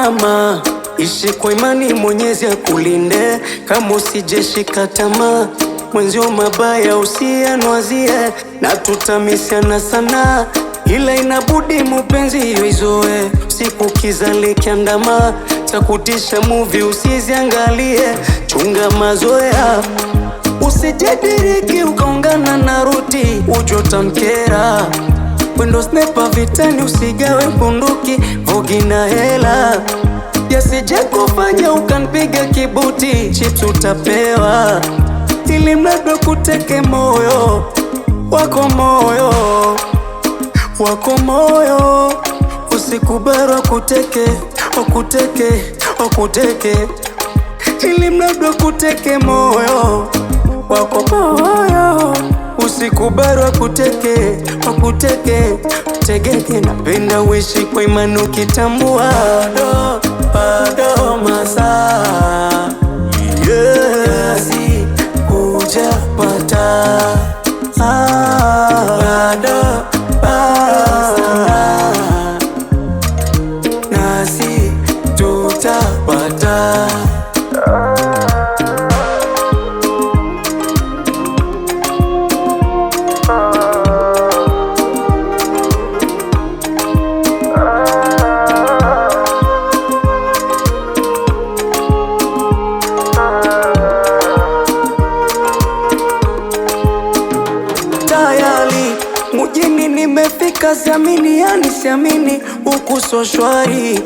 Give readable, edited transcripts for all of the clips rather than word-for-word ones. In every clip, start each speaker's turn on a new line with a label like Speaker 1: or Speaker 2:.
Speaker 1: mama, ishi kwa imani, Mwenyezi akulinde, kama usijeshika tamaa, mwenzio mabaya usiyanwazie, na tutamisiana sana, ila inabudi mupenzi yoizoe, siku kizale kiandama, takutisha movie usiziangalie, chunga mazoea, usijediriki ukaungana na ruti, ujota mkera, wendo sniper vitani, usigawe bunduki, vogi na hela, yasije kufanya ukanpiga kibuti, chips utapewa, ili mradi kuteke moyo wako, moyo wako, moyo usikubali wakuteke, wakuteke, wakuteke, ili mradi kuteke moyo wako, moyo usikubali wakuteke, wakuteke, tegeke. Napenda uishi kwa imani ukitambua bado masaa, nasi hujapata, bado nasi tutapata. Tayari mujini nimefika, siamini, yani siamini, huku so shwari,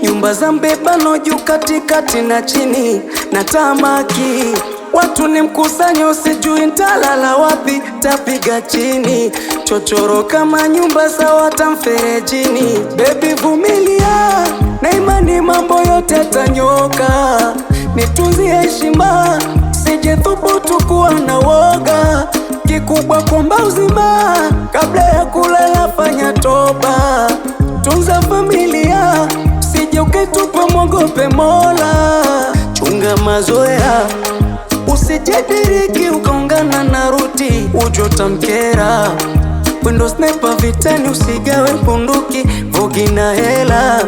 Speaker 1: nyumba za mbebano juu katikati na chini, na tamaki watu ni mkusanyo, sijui ntalala wapi, tapiga chini, chochoro kama nyumba za watamferejini. Baby vumilia, na imani mambo yote tanyoka, nitunzie heshima, sije thubutu kuwa na woga, kikubwa kwamba uzima, kabla ya kulala fanya toba, tunza familia, sije ukaitupa, mwogope Mola, chunga mazoea, usijediriki ukaungana na ruti, ujota mkera, wendo sniper vitani, usigawe bunduki, vogi na hela,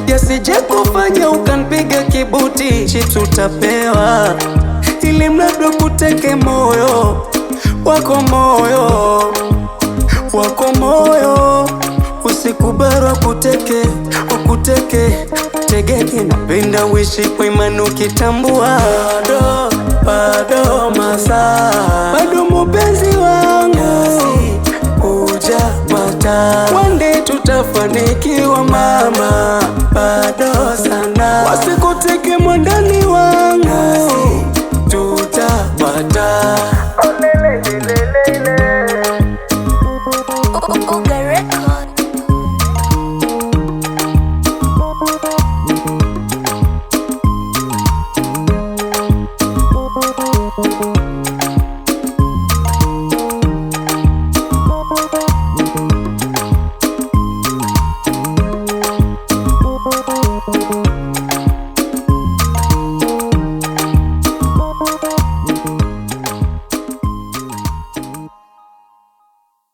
Speaker 1: yasije kufanya ukanpiga kibuti, chips utapewa, ili mradi kuteke moyo wako, moyo wako, moyo usikubali wakuteke, wakuteke, tegeke. Napenda uishi kwa imani ukitambua bado masaa, bado mupenzi wangu, nasi hujapata, one day tutafanikiwa mama, bado sana, wasikuteke mwandani wangu, nasi tutapata.
Speaker 2: Record.